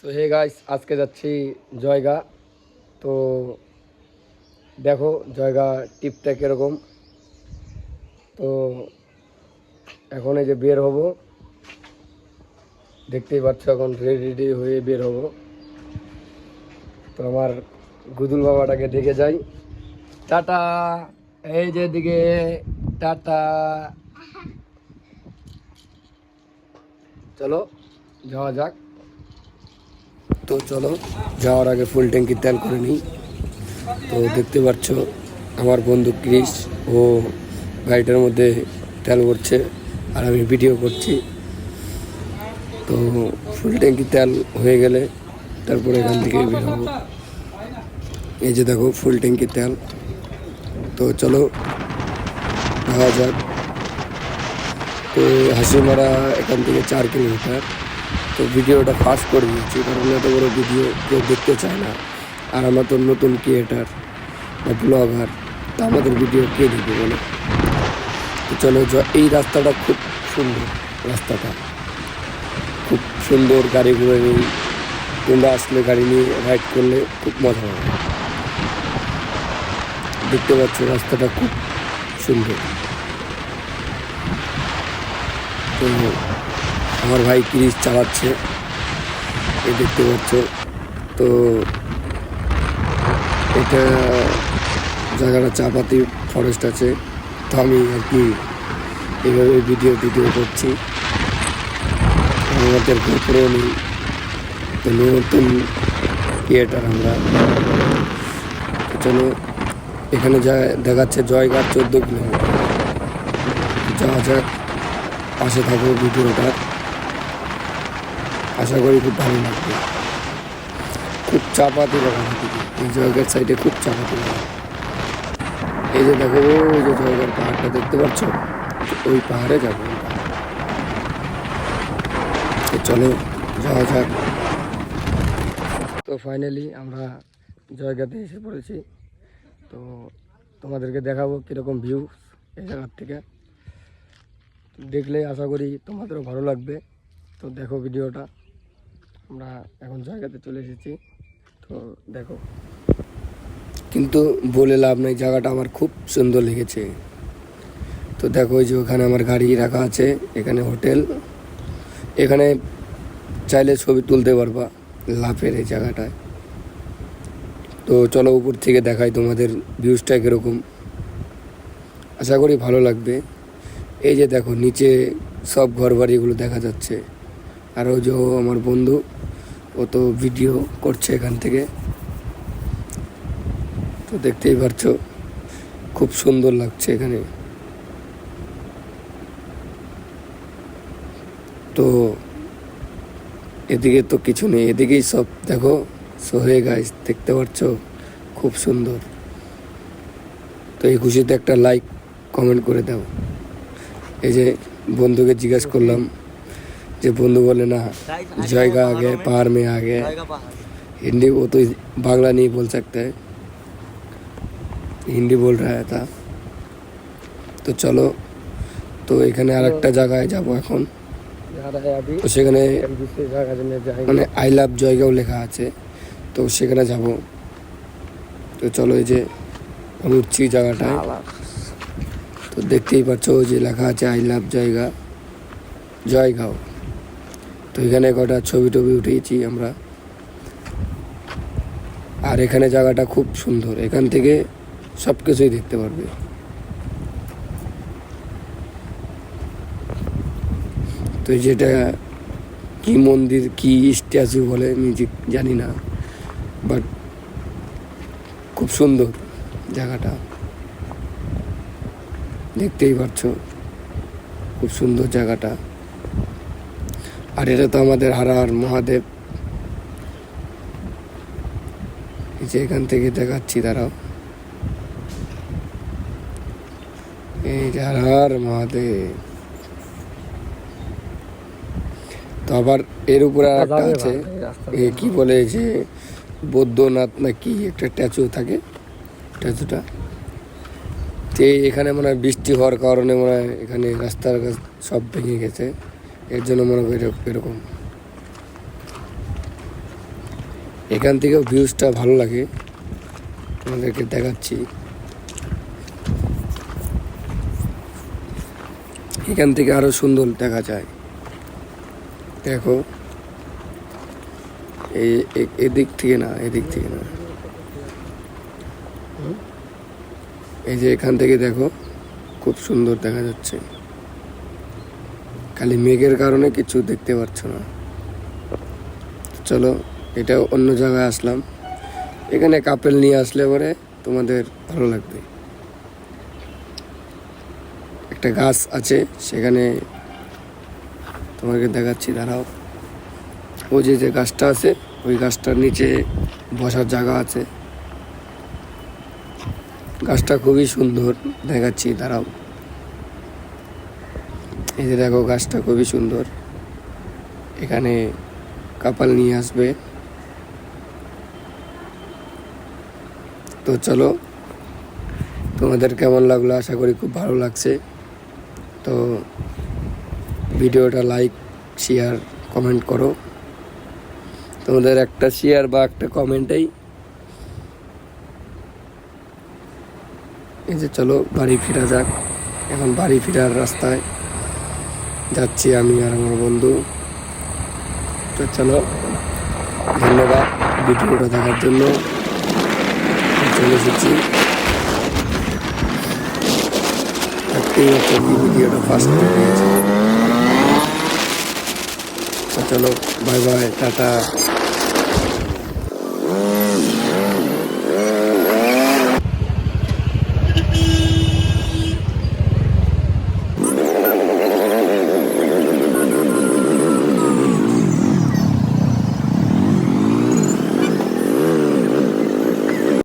So hey guys, আজকে যাচ্ছি জয়গা। তো দেখো জয়গা টিপটা কীরকম। তো এখন এই যে বের হব, দেখতেই পাচ্ছ এখন রেডি হয়ে বের হব। তো আমার গুদুল বাবাটাকে ডেকে যাই, টাটা। এই যে দিকে টাটা, চলো যাওয়া যাক। তো চলো যাওয়ার আগে ফুল ট্যাঙ্কি তেল করে নিই। তো দেখতে পাচ্ছ আমার বন্ধু ক্রিস, ও গাড়িটার মধ্যে তেল ভরছে আর আমি ভিডিও করছি। তো ফুল ট্যাঙ্কি তেল হয়ে গেলে তারপরে এখান থেকে বের হবো। এই যে দেখো ফুল ট্যাঙ্কি তেল। তো চলো যাওয়া যাক। তো হাসিমারা এখান থেকে 4 কিলোমিটার। তো ভিডিওটা ফাস্ট করে দিয়েছি, কারণ এত বড় ভিডিও কেউ দেখতে চায় না। আর আমরা তো নতুন ক্রিয়েটার বা ব্লগার, তো আমাদের ভিডিও কে দেখবে বলো। তো চলো, এই রাস্তাটা খুব সুন্দর, রাস্তাটা খুব সুন্দর। গাড়ি ঘুরে নিই, তোমরা আসলে গাড়ি নিয়ে রাইড করলে খুব মজা হবে। দেখতে পাচ্ছ রাস্তাটা খুব সুন্দর। তো আমার ভাই ক্রিস চালাচ্ছে, এই দেখতে পাচ্ছ। তো এটা জায়গাটা চাপাতি ফরেস্ট আছে। তো আমি আর কি এইভাবে ভিডিও করছি। আমাদের গোপ্রো নেই, তো নতুন ক্রিয়েটার আমরা। চলো, এখানে যা দেখাচ্ছে জয়গাঁ 14 কিলোমিটার। যাওয়া যাক, পাশে থাকো ভিডিওটা, আশা করি খুব ভালো লাগবে। খুব চাপাতি বাগান, এই জয়গার সাইডে খুব চাপাতি বাগান। এই যে দেখো, ওই যে জয়গার পাহাড়টা দেখতে পাচ্ছ, ওই পাহাড়ে যাবো। তো চলো যাওয়া যাক। তো ফাইনালি আমরা জয়গাতে এসে পড়েছি। তো তোমাদেরকে দেখাবো কীরকম ভিউ এই জায়গার থেকে। দেখলে আশা করি তোমাদেরও ভালো লাগবে। তো দেখো ভিডিওটা। আমরা এখন জায়গাতে চলে এসেছি, তো দেখো। কিন্তু বলে লাভ নেই, জায়গাটা আমার খুব সুন্দর লেগেছে। তো দেখো, ওই যে ওখানে আমার গাড়ি রাখা আছে, এখানে হোটেল। এখানে চাইলে ছবি তুলতে পারবা লাফের এই জায়গাটায়। তো চলো উপর থেকে দেখাই তোমাদের ভিউজটা কীরকম, আশা করি ভালো লাগবে। এই যে দেখো নিচে সব ঘরবাড়িগুলো দেখা যাচ্ছে। আর ওই যে আমার বন্ধু, ও তো ভিডিও করছে এখান থেকে। তো দেখতেই পারছো খুব সুন্দর লাগছে এখানে। তো এদিকে তো কিছু নেই, এদিকেই সব দেখো। সোহে গাইস, দেখতে পাচ্ছ খুব সুন্দর। তো এই খুশিতে একটা লাইক কমেন্ট করে দাও। এই যে বন্ধুকে জিজ্ঞাসা করলাম, যে বন্ধু বলে না जयगा आ गए पहाड़ में आ गए। हिंदी वो तो बांग्ला नहीं बोल सकते, हिंदी बोल रहा था। তো চলো, তো এখানে আরেকটা জায়গায় যাবো এখন। তো সেখানে মানে আই লাভ জয়গাঁও লেখা আছে, তো সেখানে যাব। তো চলো, এই যে আমি উঠছি জায়গাটায়। তো দেখতেই পাচ্ছ ওই যে লেখা আছে আই লাভ জয়গাঁও। তো এখানে কটা ছবি টবি উঠিয়েছি আমরা। আর এখানে জায়গাটা খুব সুন্দর, এখান থেকে সব কিছুই দেখতে পারবে। তো যেটা কি মন্দির কি স্ট্যাচু বলে নিজে জানি না, বাট খুব সুন্দর জায়গাটা, দেখতেই পাচ্ছ খুব সুন্দর জায়গাটা। আর এটা তো আমাদের হারার মহাদেব। এই যে এখান থেকে দেখাচ্ছি, দাঁড়াও। এই যে হারার মহাদেব। তো আবার এর উপরে একটা আছে, কি বলে যে বৈদ্যনাথ না কি একটা স্ট্যাচু থাকে, স্ট্যাচুটা। তো এখানে মনে হয় বৃষ্টি হওয়ার কারণে মনে হয় এখানে রাস্তার সব ভেঙে গেছে, এর জন্য মনে করি এরকম। এখান থেকেও ভিউজটা ভালো লাগে, আমাদেরকে দেখাচ্ছি। এখান থেকে আরো সুন্দর দেখা যায়। দেখো এদিক থেকে না, এদিক থেকে না, এই যে এখান থেকে দেখো খুব সুন্দর দেখা যাচ্ছে। খালি মেঘের কারণে কিছু দেখতে পাচ্ছ না। চলো, এটা অন্য জায়গায় আসলাম। এখানে কাপেল নিয়ে আসলে পরে তোমাদের ভালো লাগবে। একটা গাছ আছে, সেখানে তোমাকে দেখাচ্ছি, দাঁড়াও। ওই যে গাছটা আছে, ওই গাছটার নিচে বসার জায়গা আছে। গাছটা খুবই সুন্দর, দেখাচ্ছি, দাঁড়াও। এই যে দেখো, গাছটা খুবই সুন্দর। এখানে কাপাল নিয়ে আসবে। তো চলো, তোমাদের কেমন লাগলো? আশা করি খুব ভালো লাগছে। তো ভিডিওটা লাইক, শেয়ার, কমেন্ট করো। তোমাদের একটা শেয়ার বা একটা কমেন্টেই এই যে চলো বাড়ি ফেরা যাক। এখন বাড়ি ফেরার রাস্তায় যাচ্ছি আমি আর আমার বন্ধু। তো চলো, ধন্যবাদ ভিডিওটা দেখার জন্য। চলে এসেছি, দেখতেই হচ্ছে কি ভিডিওটা ফার্স্ট পেয়েছি। তো চলো, বাই বাই, টাটা।